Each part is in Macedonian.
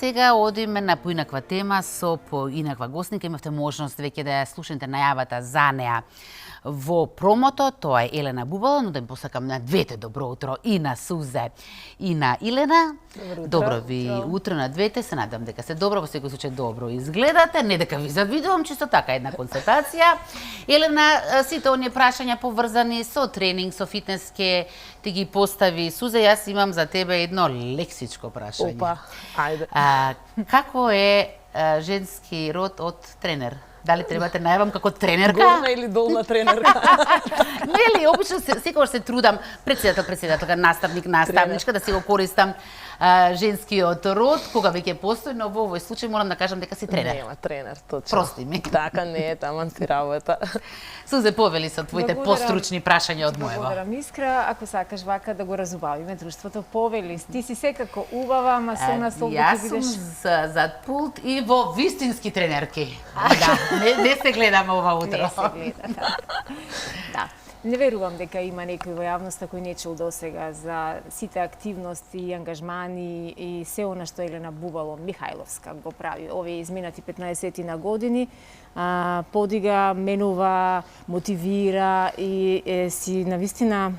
Сега одиме на поинаква тема со поинаква гостника. Имавте можност веќе да ја слушнете најавата за неа во промото. Тоа е Елена Бубало, но да им посакам на двете добро утро, и на Сузе и на Илена. Добро ви утро на двете. Се надам дека се добро, во секој случај добро изгледате, не дека ви завидувам, чисто така една констатација. Елена, сите оние прашања поврзани со тренинг, со фитнес ке ти ги постави Сузе. Јас имам за тебе едно лексичко прашање. Опа, ајде. Како е женски род од тренер? Дали треба те најавам како тренерка? Горна или долна тренерка? Нели, обично секогаш се трудам председателка, наставник, наставничка, да си го користам женскиот род, кога веќе постои, но во овој случај морам да кажам дека си тренер. Нема тренер, точно. Прости ми. Така не е, таман си работа. Сузе, повели со твоите постручни прашања од моево. Благодарам, Искра. Ако сакаш вака да го разубавиме друштвото, повели. Ти си секако убава, ама со нас овде Јас ќе сум бидеш... зад пулт и во вистински тренерки. Да, не се гледаме ова утро. Не се гледа. Да. Не верувам дека има некој во јавноста кој не чул досега за сите активности и ангажмани и се она што Елена Бубало Михајловска го прави овие изминати 15 на години. Подига, менува, мотивира и си навистина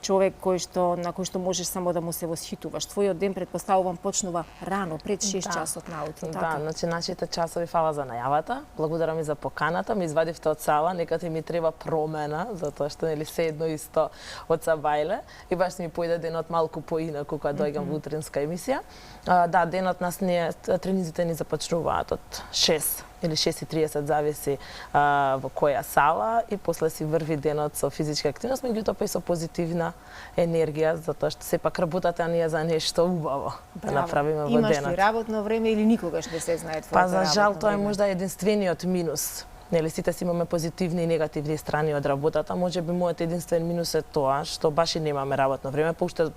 човек на кој што можеш само да му се восхитуваш. Твојот ден, предпоставувам, почнува рано, пред 6 часот наутро. Да, значи нашите часови, фала за најавата. Благодарам и за поканата. Ми извадивте од сала, нека ти ми треба промена, затоа што нели се едно исто од Сабајле. И баш ми појде денот малку поинаку кога дојгам во утринска емисија. Да, денот нас тренизите ни започнуваат од 6 или 6:30, зависи во која сала, и после си врви денот со физичка активност, меѓутоа па и со позитивна енергија, затоа што сепак работата ни е за нешто убаво да направиме во денот. Имаш ли работно време или никогаш не се знае твоето Па работно за жал тоа е време? можда единствениот минус. Нели, сите си имаме позитивни и негативни страни од работата. Можеби мојот единствен минус е тоа што баш и немаме работно време, па уште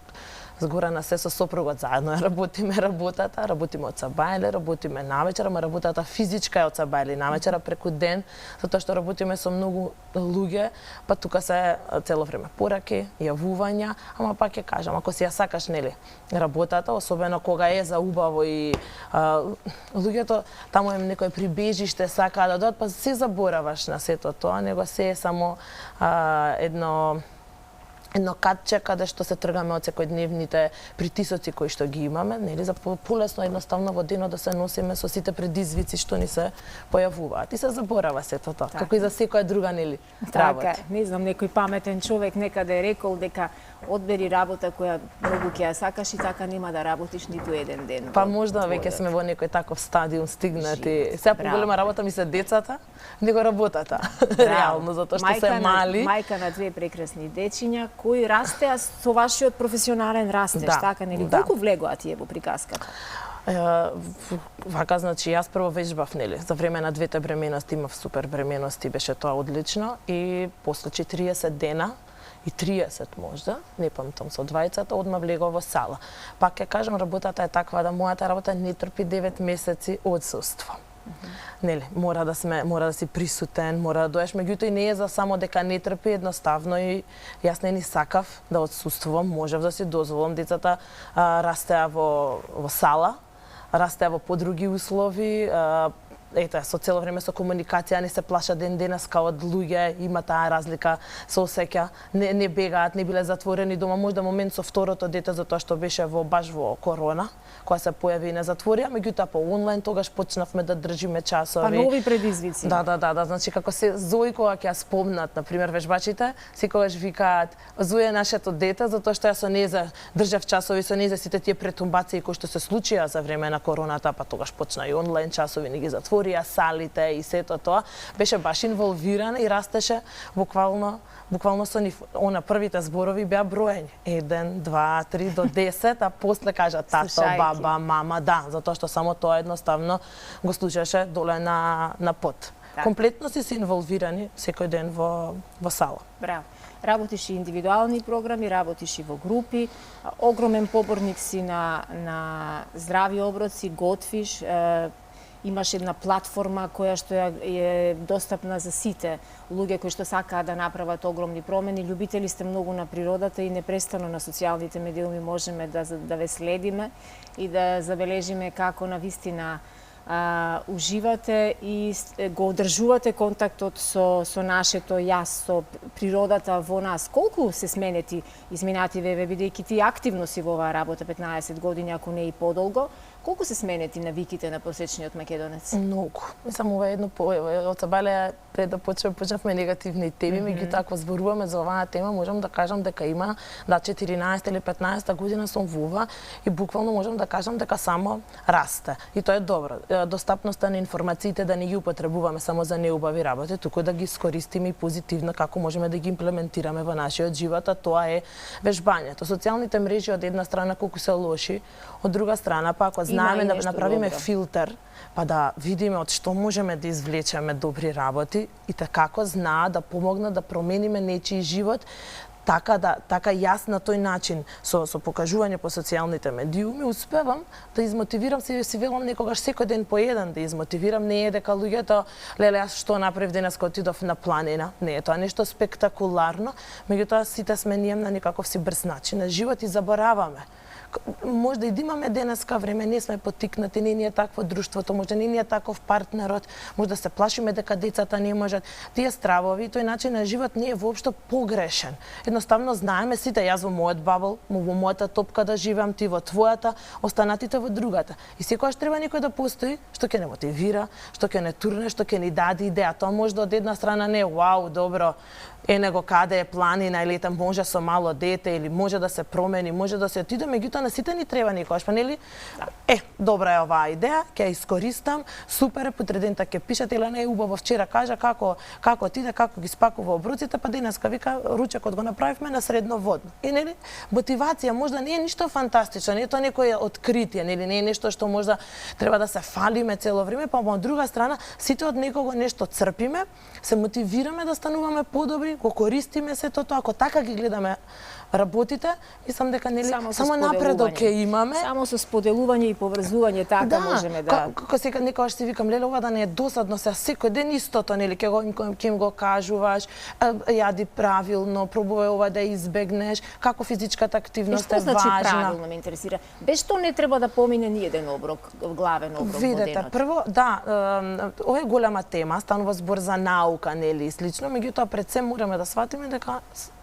згора на се со сопругот заедно работиме работата, работиме од Сабајле, работиме навечер, ама работата физичка е од Сабајле навечера преку ден, затоа што работиме со многу луѓе, па тука се цело време пораки, јавувања, ама пак ќе кажам, ако си ја сакаш, нели, работата, особено кога е за убаво и луѓето таму е некој прибежиште, сакаат да дојдат, па се забораваш на сето тоа, него се е само едно катче каде што се тргаме од секојдневните притисоци кои што ги имаме, нели, за полесно едноставно во денот да се носиме со сите предизвици што ни се појавуваат. И се заборава сето тоа, како и за секоја друга, нели, работа. Така, не знам, некој паметен човек некаде е рекол дека одбери работа која многу ќе ја сакаш и така нема да работиш ниту еден ден. Па можда веќе сме во некој таков стадиум стигнати. Сега поголема работа ми се децата, него работата. Реално, затоа што се мали. Мајка на две прекрасни дечиња кои растеа со вашиот професионален растеж, така нели? Колку влегоа тие во приказката? Вака, значи, јас прво вежбав, нели, за време на двете бременности имав супер бременности, беше тоа одлично, и после 40 дена и 30 можда, не памтам, со двајцата, одма влегов во сала. Пак ќе кажам, работата е таква да мојата работа не трпи 9 месеци одсуство. Нели, мора да си присутен, мора да доеш, меѓутоа и не е за само дека не трпи, едноставно и јас не ни сакав да отсуствувам, можев да си дозволам, децата растеа во сала, растеа во подруги услови, ете, со цело време со комуникација, не се плаша ден денеска од луѓе, има таа разлика, се осеќа, не бегаат, не биле затворени дома, можда момент со второто дете, затоа што беше баш во корона, која се појави и не затворија, меѓутоа по онлайн тогаш почнавме да држиме часови. Па нови предизвици. Да, значи како се Зои кога ќе ја спомнат, на пример вежбачите, секогаш викаат Зоја нашето дете, затоа што јас со нејзе држав часови со нејзе, сите тие претумбации кои што се случија за време на короната, па тогаш почна и онлайн часови, не ги затворија салите и сето тоа, беше баш инволвиран и растеше буквално со нив. Она првите зборови беа броење. 1, 2, 3 до 10, а после кажа тато, баба, мама, да, затоа што само тоа едноставно го слушаше доле на пот. Комплетно си инволвирани секој ден во сала. Браво. Работиш и индивидуални програми, работиш и во групи, огромен поборник си на здрави оброци, готвиш, имаш една платформа која што е достапна за сите луѓе кои што сакаат да направат огромни промени. Љубители сте многу на природата и непрестано на социјалните медиуми можеме да ве следиме и да забележиме како навистина уживате и го одржувате контактот со нашето јас, со природата во нас. Колку се сменети изминативе, бидејќи ти активно си во оваа работа 15 години, ако не и подолго, колку се сменети навиките на просечниот македонец? Многу. Мислам, ова е едно од Сабале пред да почнавме негативни теми, меѓутоа ако зборуваме за оваа тема, можам да кажам дека има 14 или 15 година сум во ова и буквално можам да кажам дека само расте. И тоа е добро. Достапноста на информациите да не ги употребуваме само за неубави работи, туку да ги искористиме и позитивно како можеме да ги имплементираме во нашиот живот, а тоа е вежбањето. Социјалните мрежи од една страна колку се лоши, од друга страна па ако знаеме да направиме филтер, па да видиме од што можеме да извлечеме добри работи и како знаат да помогнат да промениме нечiji живот, така јас на тој начин со покажување по социјалните медиуми успевам да измотивирам се, си велам некогаш секој ден по еден да измотивирам, не е дека луѓето леле јас што направив денес кога отидов на планина, не е тоа нешто спектакуларно, меѓутоа сите сме ние на некаков си брз начин на живот и забораваме. Можда и да имаме денеска време, не сме поттикнати, не ни е такво друштвото, можда не ни е таков партнерот, можда се плашиме дека децата не можат. Тие стравови, тој начин на живот не е воопшто погрешен. Едноставно знаеме сите, јас во мојот бабл, во мојата топка да живеам, ти во твојата, останатите во другата. И секогаш треба некој да постои што ќе не мотивира, што ќе не турне, што ќе ни даде идеја. Тоа можда од една страна не е вау, добро, него каде е планина или там може со мало дете или може да се промени, може да се отиде, меѓутоа на сите ни треба некогаш, па нели? Добра е оваа идеја, ќе ја искористам, супер е, потредента ќе пишат, или не е убаво вчера кажа како отиде, како ги спакува оброците, па денеска вика ручекот го направивме на средноводно. И нели мотивација можда не е ништо фантастично, не е тоа некое откритие, нели не е нешто што можда треба да се фалиме цело време, па од друга страна сите од некого нешто црпиме, се мотивираме да стануваме подобри, го користиме сето тоа, ако така ги гледаме работите, мислам дека нели само напредок ќе имаме. Само со споделување и поврзување така можеме да. Како сега некогаш си викам леле ова да не е досадно се секој ден истото, нели ќе им го кажуваш, јади правилно, пробувај ова да избегнеш, како физичката активност е важна. Што значи правилно ме интересира? Без што не треба да помине ни еден оброк, главен оброк во денот. Видете, прво ова е голема тема, станува збор за наука, нели и слично, меѓутоа пред се мораме да сватиме дека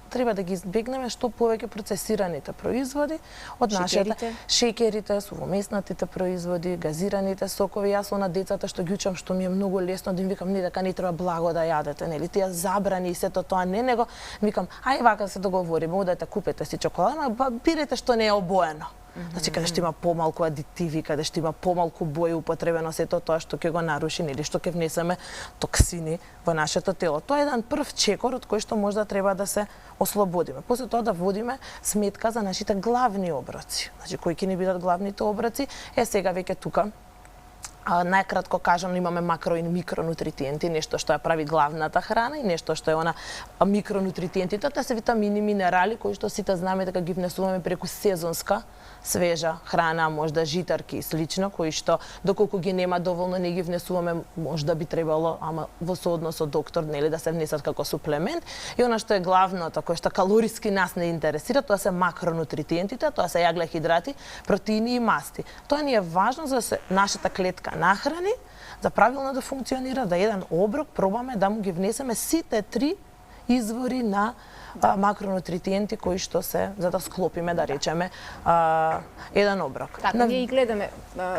треба да ги избегнеме што повеќе процесираните производи од нашите шеќерите, сувомеснатите производи, газираните сокови. Јас на децата што ги учам, што ми е многу лесно да им викам не дека не треба благо да јадете, нели тие забрани и сето тоа не, него викам ај вака се договориме, одете купете си чоколада, па бирете што не е обоено. Значи, каде што има помалку адитиви, каде што има помалку бои употребено, сето тоа што ќе го наруши или што ќе внесеме токсини во нашето тело. Тоа е еден прв чекор од кој што можда треба да се ослободиме. После тоа да водиме сметка за нашите главни оброци. Значи, кои ќе ни бидат главните оброци? Сега веќе тука најкратко кажам, имаме макро и микронутритиенти, нешто што ја прави главната храна и нешто што е она микронутритиентите, тоа се витамини, минерали кои што сите знаеме дека ги внесуваме преку сезонска свежа храна, можда житарки и слично, кои што доколку ги нема доволно не ги внесуваме, можда би требало, ама во сооднос со доктор, нели да се внесат како суплемент. И она што е главното, кој што калориски нас не интересира, тоа се макронутритиентите, тоа се јаглехидрати, протеини и масти. Тоа ни е важно за да се нашата клетка нахрани, за правилно да функционира, да еден оброк пробаме да му ги внесеме сите три извори на макронутритиенти кои што се за да склопиме, да речеме, еден оброк. Така, ние и гледаме,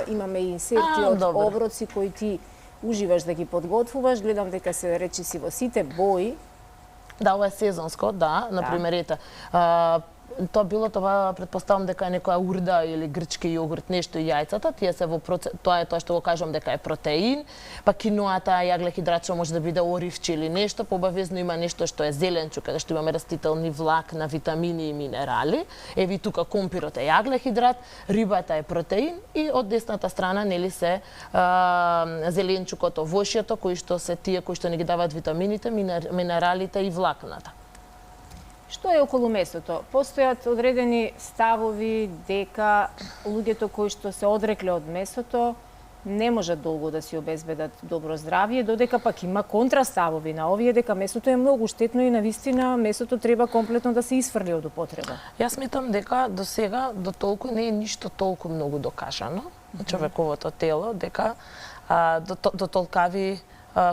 имаме и инсерти од оброци кои ти уживаш да ги подготвуваш, гледам дека се речи си во сите бои. Да, ова е сезонско, да, например, ете, тоа било тоа, претпоставам дека е некоја урда или грчки јогурт, нешто и јајцата, тие се во процес, тоа е тоа што го кажам дека е протеин, па киноата, јаглехидрат што може да биде оривче или нешто, побавезно има нешто што е зеленчук, каде што имаме растителни влакна, витамини и минерали. Еви тука компирот е јаглехидрат, рибата е протеин и од десната страна нели се зеленчукот, овошјето, кои што се тие кои што ни ги даваат витамините, минералите и влакната. Што е околу месото? Постојат одредени ставови дека луѓето кои што се одрекле од месото не можат долго да си обезбедат добро здравје, додека пак има контраставови на овие дека месото е многу штетно и навистина месото треба комплетно да се исфрли од употреба. Јас сметам дека до сега до толку не е ништо толку многу докажано на човековото тело, дека до толкави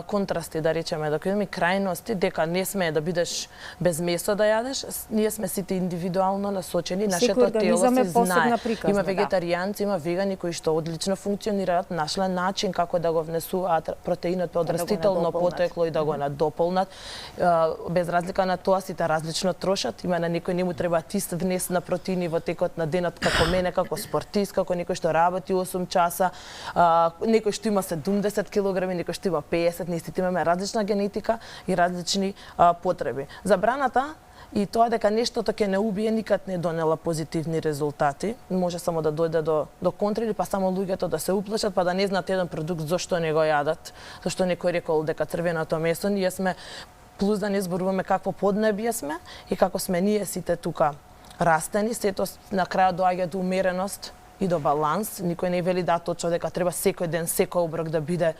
контрасти, да речеме, да имаме крајности, дека не смее да бидеш без месо да јадеш, ние сме сите индивидуално насочени, нашето тело се знае. Има вегетаријанци, има вегани кои што одлично функционираат, нашле начин како да го внесуваат протеинот од растително потекло и да го надополнат. Без разлика на тоа, сите различно трошат. Има на некој не му треба тист внес на протеини во текот на денот, како мене, како спортист, како некој што работи 8 часа, некој што има 70 кг, некој што има 50. Ние сите имаме различна генетика и различни потреби. Забраната и тоа дека нештото ќе не убие никад не донела позитивни резултати. Може само да дојде до контри или па само луѓето да се уплашат, па да не знаат еден продукт зошто не го јадат. Зашто некој рекол дека црвеното месо, ние сме плюс да не зборуваме какво поднебие сме и како сме ние сите тука растени, сето на крајот доаѓа до умереност и до баланс. Никој не вели да точно дека треба секој ден секој оброк да биде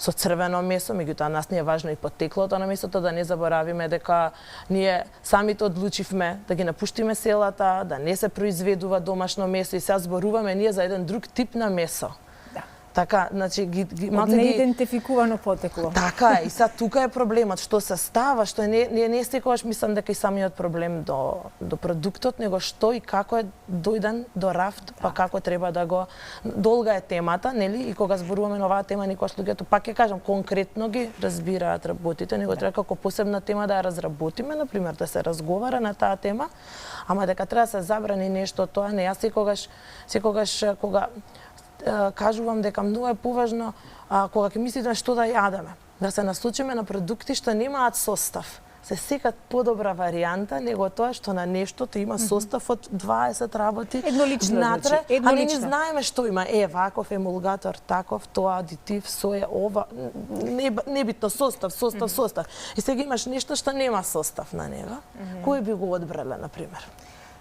со црвено месо, меѓутоа нас не е важно и потеклото на месото, да не заборавиме дека ние самите одлучивме да ги напуштиме селата, да не се произведува домашно месо и сега зборуваме ние за еден друг тип на месо. Така, значи неидентификувано потекло. Така е, и сега тука е проблемот, што се става, што не секогаш мислам дека и самиот проблем до продуктот, него што и како е дојден до рафт, па како треба да го долга е темата, нели? И кога зборуваме на оваа тема, никогаш луѓето пак ќе кажам конкретно ги разбираат работите, него треба како посебна тема да ја разработиме, на пример да се разговара на таа тема, ама дека треба да се забрани нешто тоа, не, јас секогаш кога кажувам дека многу е поважно кога ќе мислите што да јадеме, да се насочиме на продукти што немаат состав. Се секат подобра варијанта него тоа што на нештото има состав од 20 работи еднолично внатре, значи, а не знаеме што има. Ваков емулгатор, таков, тоа адитив, соја, ова, небитно состав. И сега имаш нешто што нема состав на него. Кој би го одбрале, на пример?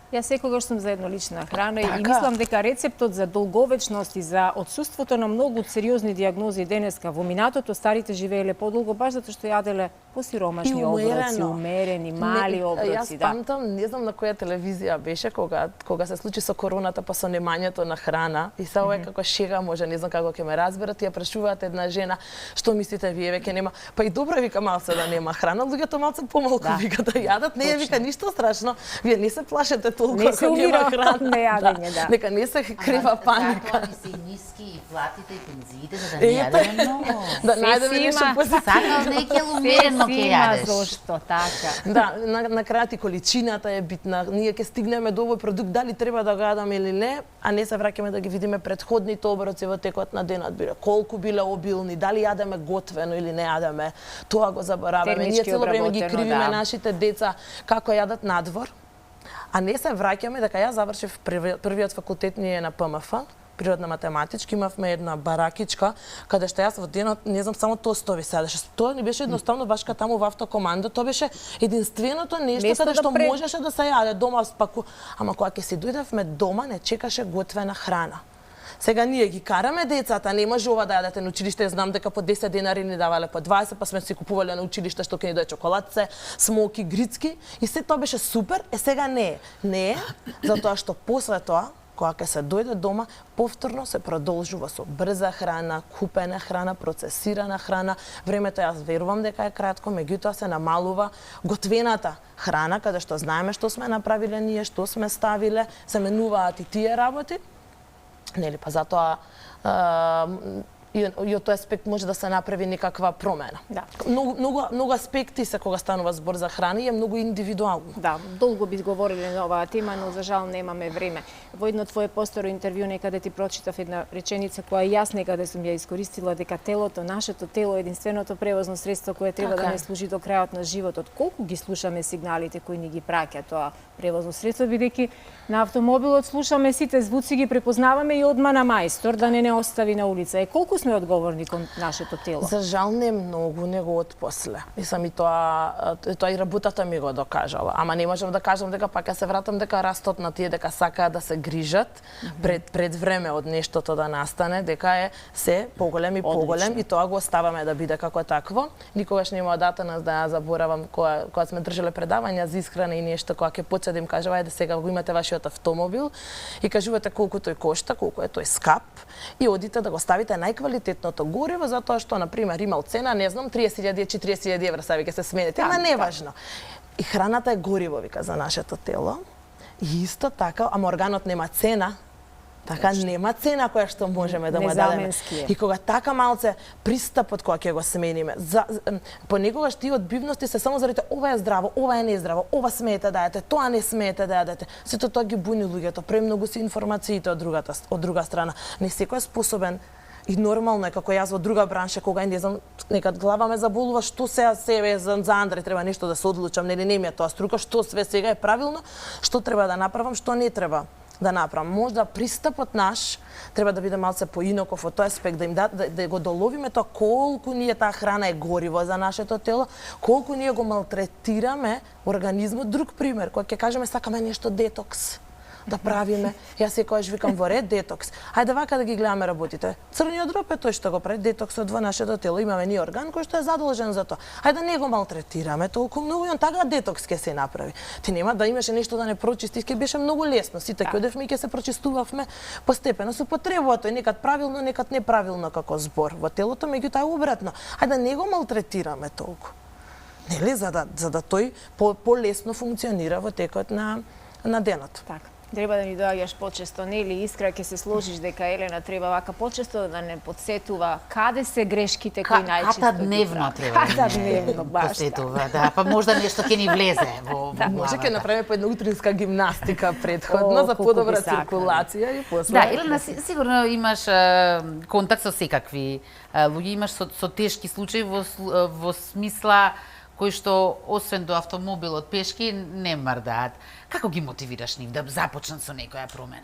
Јас секогаш сум за еднолична храна и мислам дека рецептот за долговечност и за отсуството на многу сериозни дијагнози денеска во минатото старите живееле подолго баш затоа што јаделе посиромашни оброци, умерени, мали оброци, Јас памтам, не знам на која телевизија беше кога се случи со короната па со немањето на храна и се ова е како шега, може не знам како ќе ме разберат, ја прашуваат една жена, што мислите вие веќе нема, па и добро вика малце да нема храна, луѓето малце помалку вика да јадат, не вика ништо страшно, вие не се плашете толку не се умира од нејадење, да. Нека не се крива паника. Така се ниски и платите и пензиите за да не јадеме многу. Да најдеме нешто позитивно. Сакал некој умерено ќе јадеш. Зошто така? Да, на крајот и количината е битна. Ние ќе стигнеме до овој продукт дали треба да го јадаме или не, а не се враќаме да ги видиме претходните оброци во текот на денот, биле колку биле обилни, дали јадеме готвено или не јадеме. Тоа го забораваме. Ние цело време ги кривиме нашите деца како јадат надвор. А не се враќаме дека јас завршив првиот факултет ние на ПМФ, природна математичка, имавме една баракичка каде што јас во денот не знам само тостови седеше. Тоа не беше едноставно башка таму во автокоманда, тоа беше единственото нешто каде што можеше да се јаде дома спаку. Ама кога ќе си дојдевме дома не чекаше готвена храна. Сега ние ги караме децата, не може ова да јадете на училиште, знам дека по 10 денари ни давале по 20, па сме си купувале на училиште што ќе ни дое чоколадце, смоки, грицки и се тоа беше супер, сега не е. Не е, затоа што после тоа кога ќе се дојде дома, повторно се продолжува со брза храна, купена храна, процесирана храна. Времето јас верувам дека е кратко, меѓутоа се намалува готвената храна, каде што знаеме што сме направиле ние, што сме ставиле, се менуваат и тие работи. Нели, па затоа и од тој аспект може да се направи некаква промена. Да. Многу аспекти се кога станува збор за храна и е многу индивидуално. Да, долго би говориле на оваа тема, но за жал немаме време. Во едно твое посторо интервју некаде ти прочитав една реченица која јас некаде сум ја искористила, дека телото, нашето тело е единственото превозно средство кое треба да не служи до крајот на животот. Колку ги слушаме сигналите кои ни ги праќа тоа превозно средство, бидејќи на автомобилот слушаме сите звуци, ги препознаваме и одма на мајстор да не остави на улица. Колку сме одговорни кон нашето тело. За жал не многу, него од после. Мислам и тоа и работата ми го докажала. Ама не можам да кажам дека пак ја се вратам дека растот на тие дека сакаат да се грижат пред време од нештото да настане, дека е се поголем и поголем и тоа го оставаме да биде како такво. Никогаш нема дата нас да ја заборавам кога сме држале предавања за исхрана и нешто, кога ќе почне да им кажа ајде сега го имате вашиот автомобил и кажувате колку тој кошта, колку е тој скап и одите да го ставите најквалитетното гориво затоа што на пример имал цена, не знам, 30.000 40.000 евра, сега ќе се смените, ама не важно. И храната е гориво, вика, за нашето тело. И исто така, ама органот нема цена. Така нема цена која што можеме да му дадеме. И кога така малце пристапот кога ќе го смениме, понекогаш тие одбивности се само заради ова е здраво, ова е нездраво, ова смеете да јадете, тоа не смеете да јадете. Сето тоа ги буни луѓето, премногу се информациите од друга страна. Не секој е способен. И нормално е како јас во друга бранша кога не знам, некад глава ме заболува, што сега себе за Андре треба нешто да се одлучам, нели не ми е тоа струка, што све сега е правилно, што треба да направам, што не треба да направам. Можда пристапот наш треба да биде малце поинаков од тој аспект, да им да го доловиме тоа колку ние таа храна е гориво за нашето тело, колку ние го малтретираме организмот. Друг пример, кога ќе кажеме сакаме нешто детокс да правиме. Јас секогаш викам во ред детокс. Хајде вака да ги гледаме работите. Црниот дроб е тој што го прави детоксот во нашето тело. Имаме ни орган кој што е задолжен за тоа. Хајде не го малтретираме толку многу и он така детокс ќе се направи. Ти нема да имаше нешто да не прочистиш, ќе беше многу лесно. Сите ќе одевме и ќе се прочистувавме постепено со потребата и некад правилно, некад неправилно како збор во телото, меѓутоа е обратно. Хајде не го малтретираме толку. Нели за да тој полесно функционира во текот на денот. Така. Треба да ни доаѓаш почесто, нели? Искра, ќе се сложиш дека Елена треба вака почесто да не подсетува каде се грешките кои најчесто Ката дневно треба. Ката дневно, баш. Подсетува, да, па можда нешто ќе ни влезе во Може ќе направиме по една утринска гимнастика предходно за подобра циркулација и после. Да, Елена, сигурно имаш контакт со секакви луѓе, имаш со тешки случаи во смисла кои што освен до автомобилот пешки не мрдаат. Како ги мотивираш нив да започнат со некоја промена?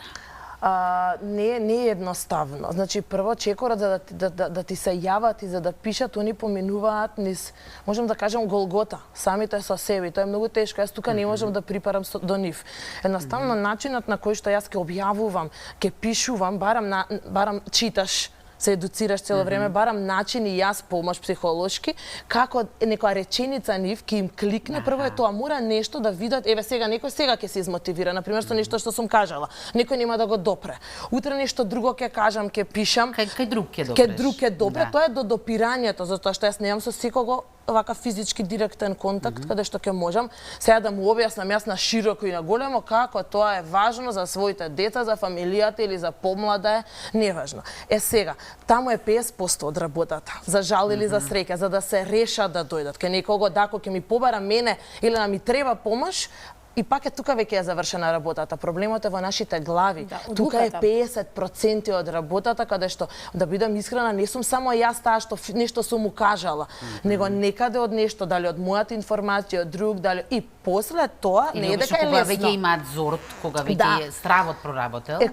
Не е едноставно. Значи, прво чекорот за да ти се јават и за да пишат, они поминуваат низ, можам да кажам, голгота, самите со себе. Тоа е многу тешко. Јас тука не можам да припарам до нив. Едноставно, начинот на кој што јас ќе објавувам, ќе пишувам, барам читаш, се едуцираш цело време, барам начини јас помош психолошки, како некоја реченица нив ќе им кликне, прво е тоа, мора нешто да видат, еве сега некој сега ќе се измотивира, например со нешто што сум кажала, некој нема да го допре. Утре нешто друго ќе кажам, ќе пишам, кај друг ќе допреш. Кај друг ќе допре, тоа е до допирањето, затоа што јас немам со секого вака физички директен контакт, каде што ќе можам сега да му објаснам јас на широко и на големо како тоа е важно за своите деца, за фамилијата или за помлада е, неважно. Сега, таму е 50% од работата, за жал или за среќа, за да се решат да дојдат кај некого, дако ќе ми побара мене или да ми треба помош. И пак е тука веќе е завршена работата. Проблемот е во нашите глави. Да, тука е 50% од работата, каде што, да бидам искрена, не сум само јас таа што нешто сум му кажала, него некаде од нешто, дали од мојата информација, од друг, дали и после тоа не е дека е лесно. Кога веќе имаат зорт, кога веќе стравот проработел.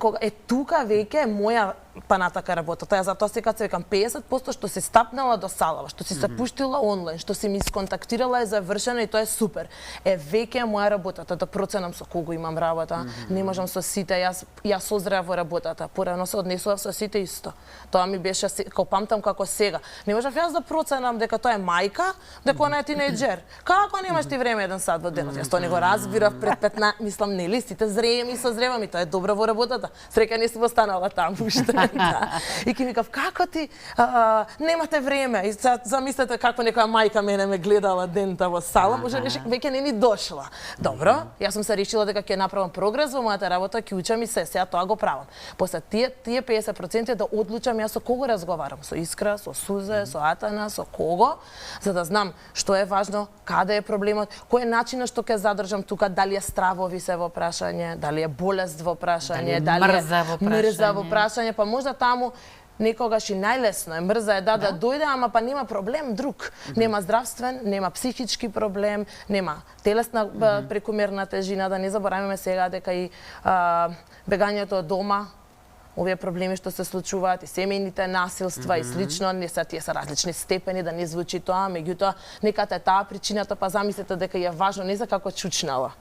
Тука веќе е моја панатака работата. Ја затоа сега се викам 50% што се стапнала до салава, што си се пуштила онлайн, што си ми сконтактирала е завршено и тоа е супер. Веќе е моја работата да проценам со кого имам работа. Не можам со сите, јас созреав во работата. Порано се однесував со сите исто. Тоа ми беше како памтам како сега. Не можам јас да проценам дека тоа е мајка, дека она е тинејџер. Како немаш ти време 1 сат во денот? Јас тоа не го разбирав пред 15, мислам нели сите зрееми и созревам и тоа е добро во работата. Среќа не сум останала таму уште. И ќе ми кажав, како ти немате време? И замислете како некоја мајка мене ме гледала дента во сала, може веќе не ни дошла. Добро, јас сум се решила дека ќе направам прогрес во мојата работа, ќе учам и сега тоа го правам. После тие 50% да одлучам јас со кого разговарам, со Искра, со Сузе, со Атана, со кого, за да знам што е важно, каде е проблемот, кој е начинот што ќе задржам тука, дали е стравови се во прашање, дали е болест во прашање, дали е мрза во прашање, па можда таму некогаш и најлесно е, мрза е да дојде, ама па нема проблем друг. Нема здравствен, нема психички проблем, нема телесна прекумерна тежина, да не забораваме сега дека и бегањето од дома овие проблеми што се случуваат и семејните насилства и слично, не се тие се различни степени, да не звучи тоа, меѓутоа неката е таа причината, па замислете дека е важно не за како чучнала.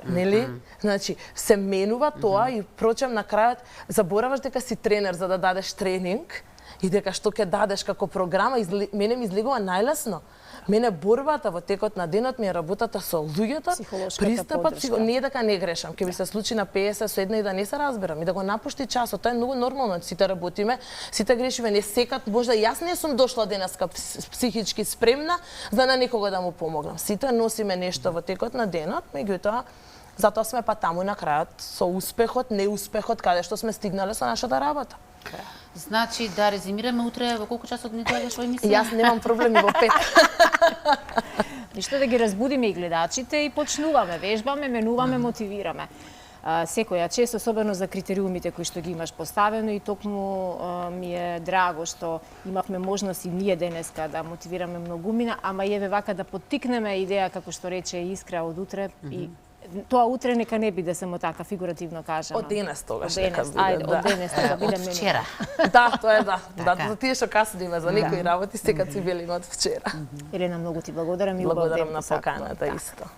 Нели? Значи, се менува тоа и прочем на крајот забораваш дека си тренер за да дадеш тренинг и дека што ќе дадеш како програма, мене ми излегува најлесно. Мене борбата во текот на денот ми е работата со луѓето, пристапот, не е дека не грешам, ќе ми се случи на 50 со една и да не се разберам и да го напушти часот, тоа е многу нормално, сите работиме, сите грешиме, не секад, можда јас не сум дошла денеска психички спремна за на некого да му помогнам. Сите носиме нешто во текот на денот, меѓутоа затоа сме па таму на крајот со успехот, неуспехот, каде што сме стигнале со нашата работа. Значи, да резимираме, утре во колку часот ни доаѓаш во емисија? Јас немам проблеми во 5. Ништо да ги разбудиме и гледачите и почнуваме, вежбаме, менуваме, мотивираме. Секоја чест, особено за критериумите кои што ги имаш поставено и токму ми е драго што имавме можност и ние денеска да мотивираме многумина, ама и еве вака да поттикнеме идеја, како што рече Искра, од утре и тоа утре нека не биде само така фигуративно кажано. Од денес тогаш нека биде. Ајде, од денес нека биде Од вчера. Да, тоа е да. Да, тие што касниме за некои работи, секад си велиме од вчера. Елена, многу ти благодарам и убав ден. Благодарам на поканата исто.